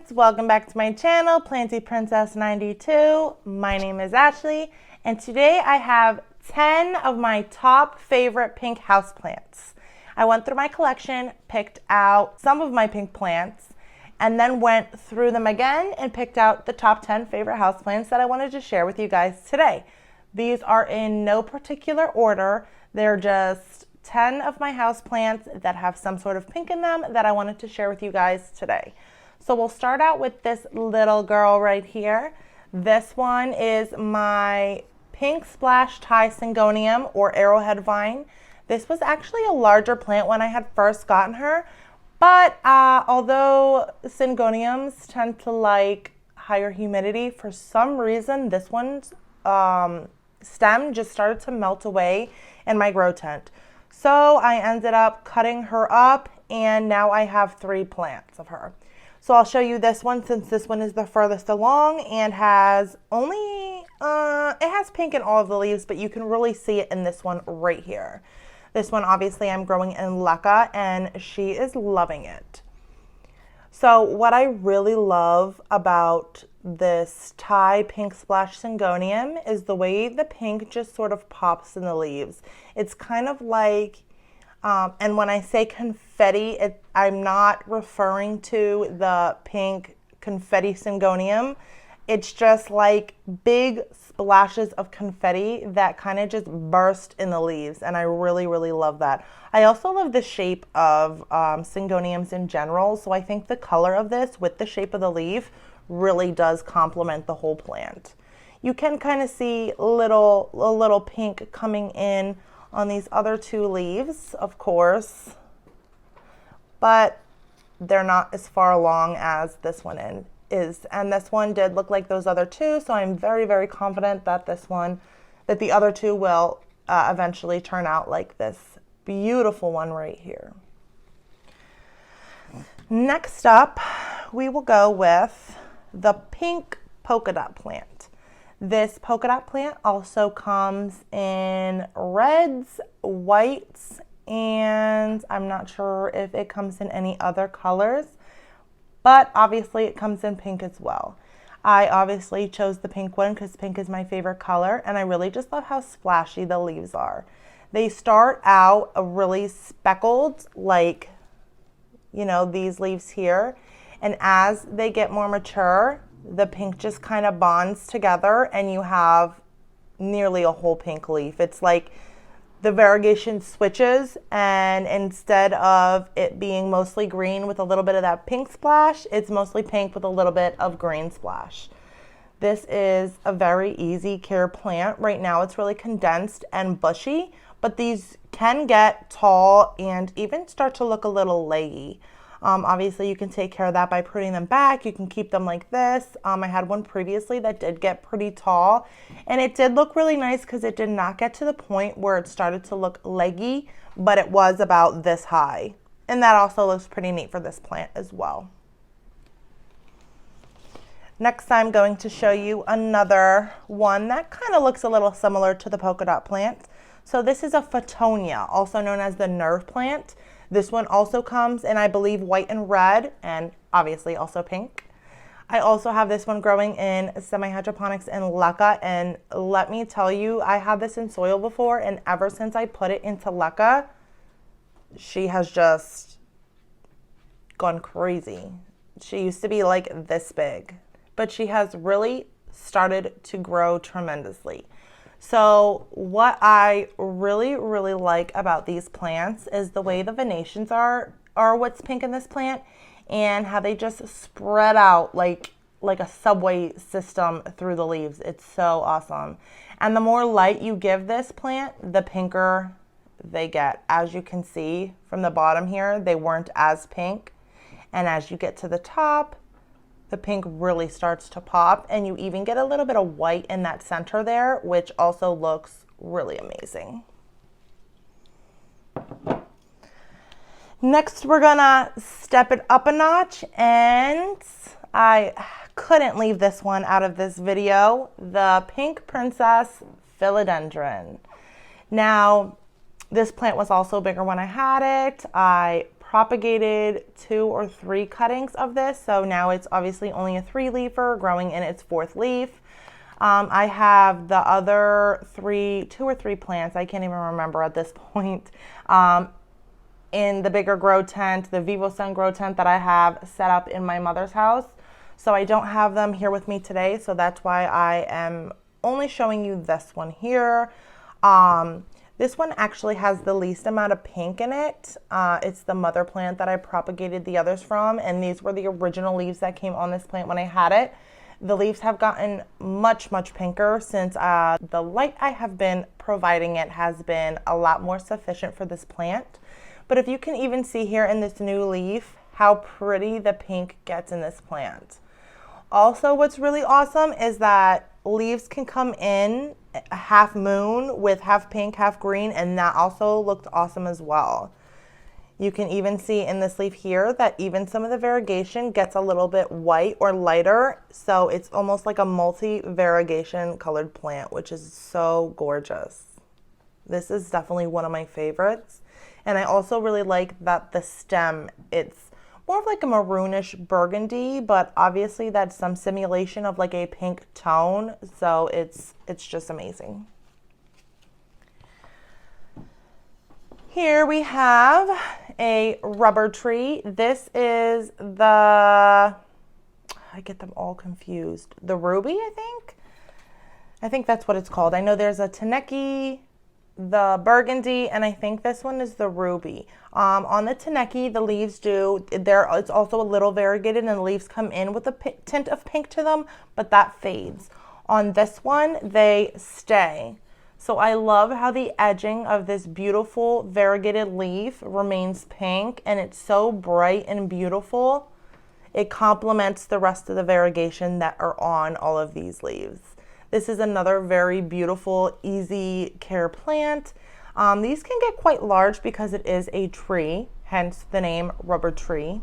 Houseplants, welcome back to my channel, Planty Princess 92. My name is Ashley, and today I have 10 of my top favorite pink houseplants. I went through my collection, picked out some of my pink plants, and then went through them again and picked out the top 10 favorite houseplants that I wanted to share with you guys today. These are in no particular order. They're just 10 of my houseplants that have some sort of pink in them that I wanted to share with you guys today. So we'll start out with this little girl right here. This one is my Pink Splash Thai Syngonium or Arrowhead Vine. This was actually a larger plant when I had first gotten her, but although Syngoniums tend to like higher humidity, for some reason this one's stem just started to melt away in my grow tent. So I ended up cutting her up, and now I have 3 plants of her. So I'll show you this one since this one is the furthest along and has only, it has pink in all of the leaves, but you can really see it in this one right here. This one obviously I'm growing in LECA and she is loving it. So what I really love about this Thai Pink Splash Syngonium is the way the pink just sort of pops in the leaves. It's kind of like, and when I say confetti, I'm not referring to the pink confetti Syngonium. It's just like big splashes of confetti that kind of just burst in the leaves, and I really, really love that. I also love the shape of Syngoniums in general, so I think the color of this with the shape of the leaf really does complement the whole plant. You can kind of see a little pink coming in on these other 2 leaves, of course, but they're not as far along as this one is. And this one did look like those other 2, so I'm very, very confident that that the other 2 will eventually turn out like this beautiful one right here. Next up, we will go with the pink polka dot plant. This polka dot plant also comes in reds, whites, and I'm not sure if it comes in any other colors, but obviously it comes in pink as well. I obviously chose the pink one because pink is my favorite color, and I really just love how splashy the leaves are. They start out really speckled, like, you know, these leaves here, and as they get more mature, the pink just kind of bonds together and you have nearly a whole pink leaf. It's like the variegation switches, and instead of it being mostly green with a little bit of that pink splash, it's mostly pink with a little bit of green splash. This is a very easy care plant. Right now it's really condensed and bushy, but these can get tall and even start to look a little leggy. Obviously you can take care of that by pruning them back. You can keep them like this. I had one previously that did get pretty tall, and it did look really nice because it did not get to the point where it started to look leggy, but it was about this high. And that also looks pretty neat for this plant as well. Next, I'm going to show you another one that kind of looks a little similar to the polka dot plant. So this is a FITTONIA, also known as the nerve plant. This one also comes in, I believe, white and red, and obviously also pink. I also have this one growing in semi-hydroponics in LECA, and let me tell you, I had this in soil before, and ever since I put it into LECA, she has just gone crazy. She used to be like this big, but she has really started to grow tremendously. So what I really, really like about these plants is the way the venations are what's pink in this plant, and how they just spread out like a subway system through the leaves. It's so awesome. And the more light you give this plant, the pinker they get. As you can see from the bottom here, they weren't as pink. And as you get to the top, the pink really starts to pop, and you even get a little bit of white in that center there, which also looks really amazing. Next, we're gonna step it up a notch, and I couldn't leave this one out of this video, the Pink Princess Philodendron. Now, this plant was also bigger when I had it. I propagated 2 or 3 cuttings of this, so now it's obviously only a 3-leafer growing in its 4th leaf. I have the other 2 or 3 plants, I can't even remember at this point, in the bigger grow tent, the VivoSun grow tent that I have set up in my mother's house. So I don't have them here with me today, so that's why I am only showing you this one here. This one actually has the least amount of pink in it. It's the mother plant that I propagated the others from, and these were the original leaves that came on this plant when I had it. The leaves have gotten much, much pinker since the light I have been providing it has been a lot more sufficient for this plant. But if you can even see here in this new leaf how pretty the pink gets in this plant. Also, what's really awesome is that leaves can come in a half moon with half pink, half green, and that also looked awesome as well. You can even see in this leaf here that even some of the variegation gets a little bit white or lighter, so it's almost like a multi-variegation colored plant, which is so gorgeous. This is definitely one of my favorites, and I also really like that the stem, it's more of like a maroonish burgundy, but obviously that's some simulation of like a pink tone, so it's just amazing. Here we have a rubber tree. This is the, I get them all confused, the ruby, I think that's what it's called. I know there's a Taneki, the burgundy, and I think this one is the ruby. On the Taneki, the leaves it's also a little variegated, and the leaves come in with a tint of pink to them, but that fades. On this one, they stay. So I love how the edging of this beautiful variegated leaf remains pink, and it's so bright and beautiful. It complements the rest of the variegation that are on all of these leaves. This is another very beautiful, easy care plant. These can get quite large because it is a tree, hence the name rubber tree,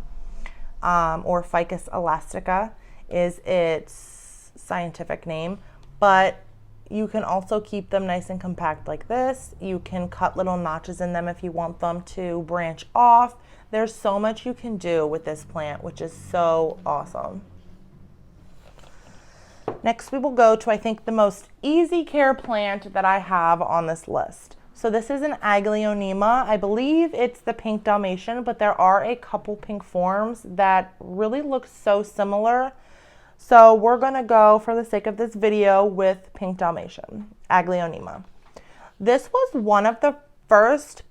or Ficus elastica is its scientific name, but you can also keep them nice and compact like this. You can cut little notches in them if you want them to branch off. There's so much you can do with this plant, which is so awesome. Next, we will go to, I think, the most easy care plant that I have on this list. So this is an Aglaonema. I believe it's the pink Dalmatian, but there are a couple pink forms that really look so similar. So we're gonna go, for the sake of this video, with pink Dalmatian, Aglaonema. This was the first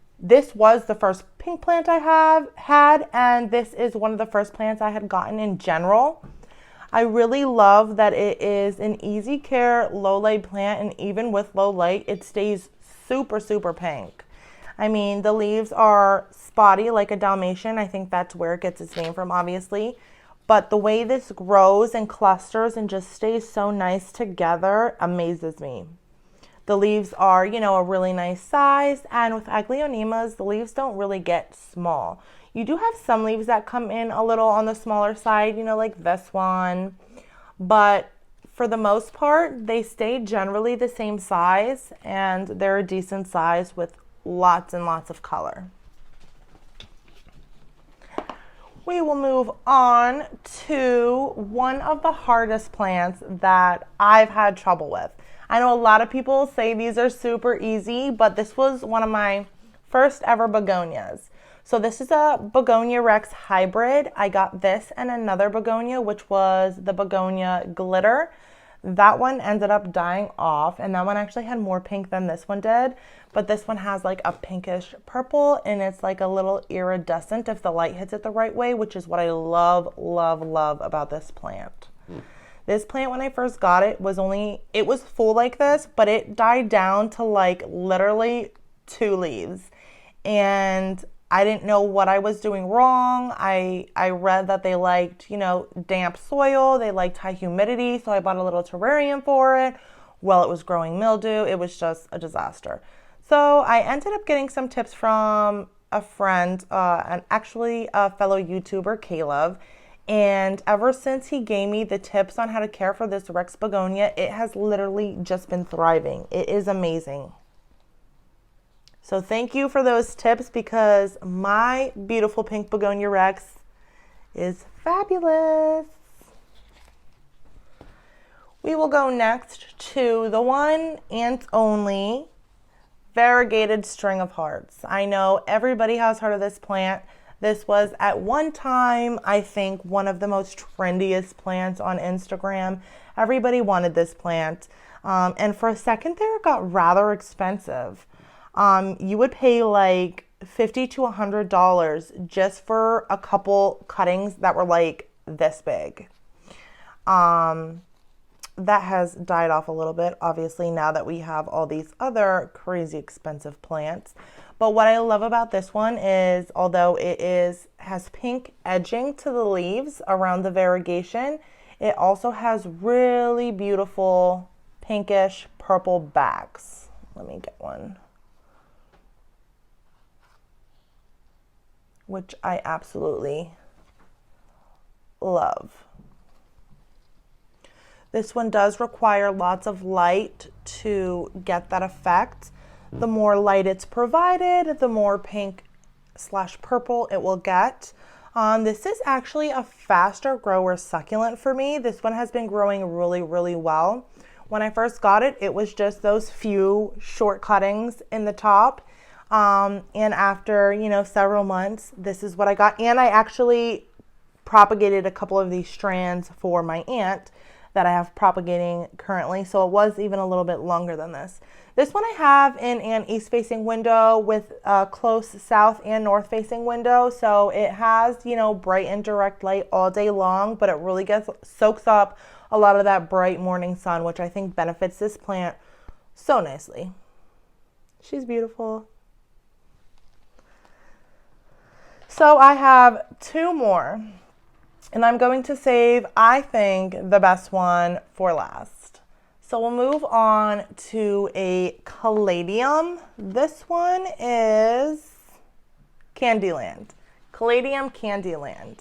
pink plant I have had, and this is one of the first plants I had gotten in general. I really love that it is an easy care, low light plant, and even with low light, it stays super, super pink. I mean, the leaves are spotty like a Dalmatian. I think that's where it gets its name from, obviously. But the way this grows and clusters and just stays so nice together amazes me. The leaves are, you know, a really nice size, and with Aglaonemas, the leaves don't really get small. You do have some leaves that come in a little on the smaller side, you know, like this one, but for the most part, they stay generally the same size, and they're a decent size with lots and lots of color. We will move on to one of the hardest plants that I've had trouble with. I know a lot of people say these are super easy, but this was one of my first ever begonias. So this is a Begonia Rex hybrid. I got this and another begonia, which was the Begonia Glitter. That one ended up dying off, and that one actually had more pink than this one did. But this one has like a pinkish purple, and it's like a little iridescent if the light hits it the right way, which is what I love, love, love about this plant. This plant, when I first got it, it was full like this, but it died down to like literally 2 leaves. And I didn't know what I was doing wrong. I read that they liked, you know, damp soil. They liked high humidity. So I bought a little terrarium for it. Well, it was growing mildew. It was just a disaster. So I ended up getting some tips from a friend, and actually a fellow YouTuber, Caleb. And ever since he gave me the tips on how to care for this Rex begonia, it has literally just been thriving. It is amazing. So thank you for those tips because my beautiful pink begonia rex is fabulous. We will go next to the one and only variegated string of hearts. I know everybody has heard of this plant. This was at one time, I think, one of the most trendiest plants on Instagram. Everybody wanted this plant. And for a second there, it got rather expensive. You would pay like $50 to $100 just for a couple cuttings that were like this big. That has died off a little bit, obviously, now that we have all these other crazy expensive plants. But what I love about this one is, although it has pink edging to the leaves around the variegation, it also has really beautiful pinkish purple backs. Let me get one, which I absolutely love. This one does require lots of light to get that effect. The more light it's provided, the more pink / purple it will get. This is actually a faster grower succulent for me. This one has been growing really, really well. When I first got it, it was just those few short cuttings in the top. And after, several months, this is what I got. And I actually propagated a couple of these strands for my aunt that I have propagating currently, so it was even a little bit longer than this. This one I have in an east-facing window with a close south and north-facing window, so it has, bright and direct light all day long, but it really soaks up a lot of that bright morning sun, which I think benefits this plant so nicely. She's beautiful. So I have two more. And I'm going to save, I think, the best one for last. So we'll move on to a caladium. This one is CANDYLAND. Caladium CANDYLAND.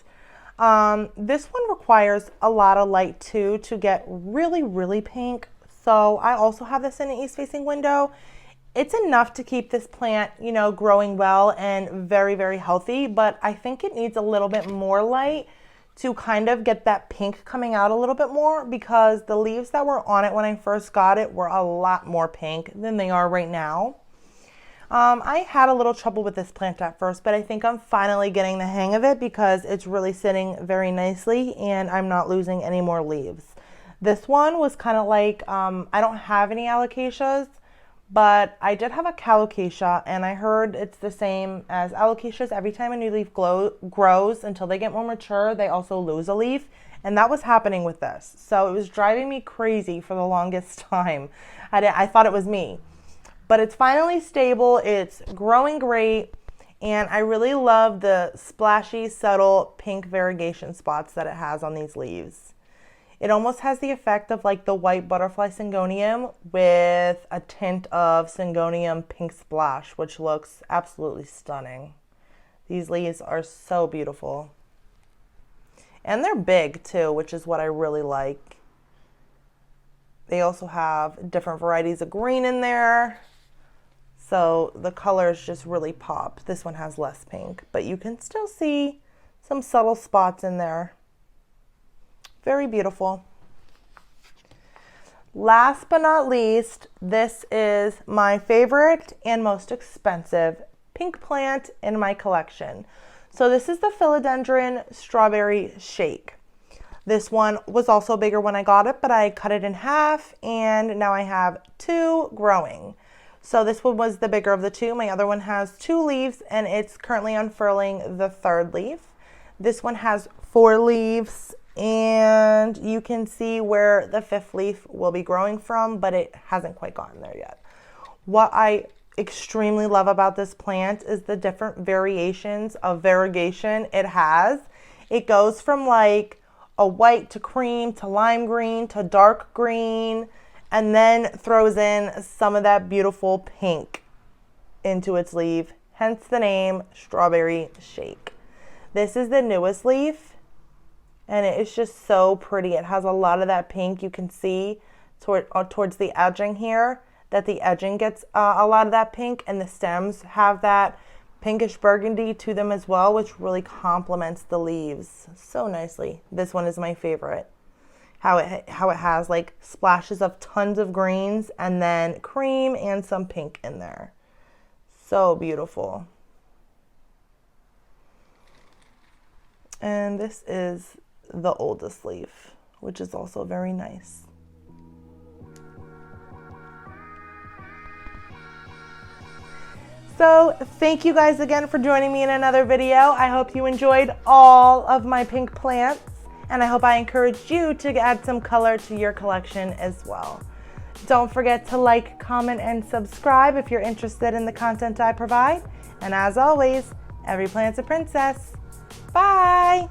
This one requires a lot of light too to get really, really pink. So I also have this in an east-facing window. It's enough to keep this plant, growing well and very, very healthy. But I think it needs a little bit more light to kind of get that pink coming out a little bit more, because the leaves that were on it when I first got it were a lot more pink than they are right now. I had a little trouble with this plant at first, but I think I'm finally getting the hang of it because it's really sitting very nicely and I'm not losing any more leaves. This one was kind of like, I don't have any alocasias, but I did have a calocasia, and I heard it's the same as alocasias. Every time a new leaf grows until they get more mature, they also lose a leaf, and that was happening with this. So it was driving me crazy for the longest time. I thought it was me, but it's finally stable. It's growing great, and I really love the splashy, subtle pink variegation spots that it has on these leaves. It almost has the effect of like the white butterfly syngonium with a tint of syngonium pink splash, which looks absolutely stunning. These leaves are so beautiful. And they're big too, which is what I really like. They also have different varieties of green in there, so the colors just really pop. This one has less pink, but you can still see some subtle spots in there. Very beautiful. Last but not least, this is my favorite and most expensive pink plant in my collection. So this is the Philodendron Strawberry Shake. This one was also bigger when I got it, but I cut it in half and now I have two growing. So this one was the bigger of the two. My other one has 2 leaves and it's currently unfurling the 3rd leaf. This one has 4 leaves. And you can see where the 5th leaf will be growing from, but it hasn't quite gotten there yet. What I extremely love about this plant is the different variations of variegation it has. It goes from like a white to cream to lime green to dark green, and then throws in some of that beautiful pink into its leaf, hence the name Strawberry Shake. This is the newest leaf. And it is just so pretty. It has a lot of that pink you can see towards the edging here. that the edging gets a lot of that pink, and the stems have that pinkish burgundy to them as well, which really complements the leaves so nicely. This one is my favorite. How it has like splashes of tons of greens and then cream and some pink in there. So beautiful. And this is the oldest leaf, which is also very nice. So thank you guys again for joining me in another video. I hope you enjoyed all of my pink plants, and I hope I encouraged you to add some color to your collection as well. Don't forget to like, comment, and subscribe if you're interested in the content I provide. And as always, every plant's a princess. Bye!